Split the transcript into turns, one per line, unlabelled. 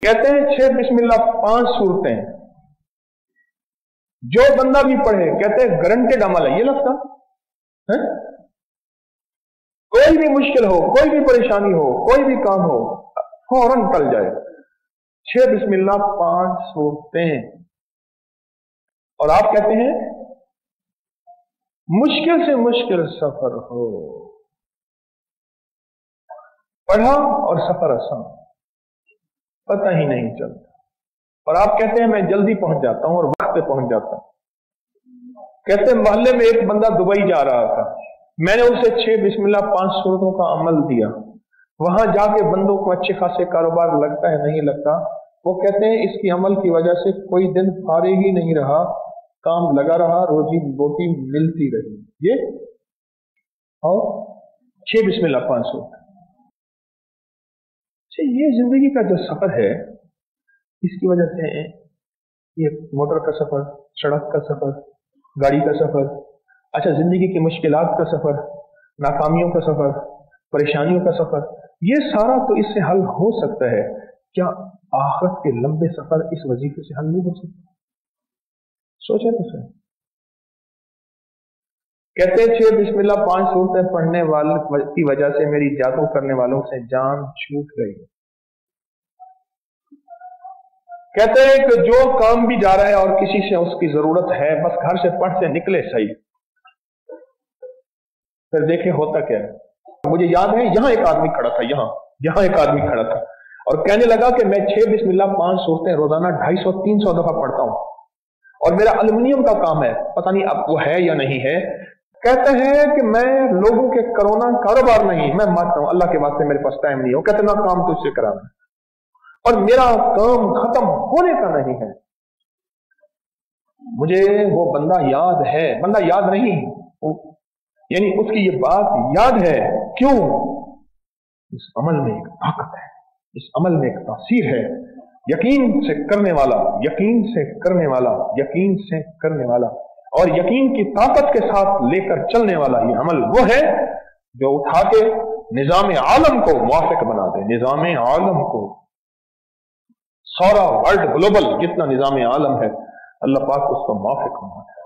کہتے ہیں 6 बिस्मिल्लाह 5 सूरतें जो बंदा भी पढ़े, कहते हैं गारंटेड अमल है। ये लगता है कोई भी मुश्किल हो, कोई भी परेशानी हो, कोई भी काम हो, फौरन टल जाए। 6 बिस्मिल्लाह 5 सूरतें। और आप कहते हैं मुश्किल से मुश्किल सफर हो, पढ़ा और सफर आसान, पता ही नहीं चलता। और आप कहते हैं मैं जल्दी पहुंच जाता हूं और वक्त पे पहुंच जाता हूं। कहते हैं मोहल्ले में एक बंदा दुबई जा रहा था, मैंने उसे 6 बिस्मिल्लाह 5 सूरतों का अमल दिया। वहां जाके बंदों को अच्छे खासे कारोबार लगता है नहीं लगता। वो कहते हैं इसकी अमल की वजह से कोई दिन फारिग ही नहीं रहा, काम लगा रहा, रोजी रोटी मिलती रही। ये और 6 बिस्मिल्लाह 5 सूरत। ये जिंदगी का जो सफर है, इसकी वजह से ये मोटर का सफर, सड़क का सफर, गाड़ी का सफर, अच्छा जिंदगी की मुश्किलात का सफर, नाकामियों का सफर, परेशानियों का सफर, ये सारा तो इससे हल हो सकता है। क्या आखिरत के लंबे सफर इस वजीफे से हल नहीं हो सकते? सोचे तो सही। कहते हैं 6 बिस्मिल्लाह 5 सूरतें पढ़ने वाले की वजह से मेरी जादू करने वालों से जान छूट गई। कहते हैं कि जो काम भी जा रहा है और किसी से उसकी जरूरत है, बस घर से पढ़ से निकले सही, फिर देखे होता क्या है। मुझे याद है यहां एक आदमी खड़ा था, यहां एक आदमी खड़ा था और कहने लगा कि मैं 6 बिस्मिल्लाह 5 सूरतें रोजाना 250-300 दफा पढ़ता हूं और मेरा एल्युमिनियम का काम है, पता नहीं अब वो है या नहीं है। कहते हैं कि मैं लोगों के कोरोना कारोबार नहीं, मैं मानता हूं अल्लाह के वास्ते मेरे पास टाइम नहीं हो। कहते ना काम तुझसे कराना और मेरा काम खत्म होने का नहीं है। मुझे वो बंदा याद है, बंदा याद नहीं, यानी उसकी ये बात याद है। क्यों? इस अमल में एक ताकत है, इस अमल में एक तासीर है। यकीन से करने वाला, यकीन से करने वाला, यकीन से करने वाला और यकीन की ताकत के साथ लेकर चलने वाला ये अमल वो है जो उठा के निजाम आलम को मुवाफिक बना दे। निजाम आलम को, सारा वर्ल्ड ग्लोबल जितना निजाम आलम है, अल्लाह पाक उसको मुवाफिक बना दे।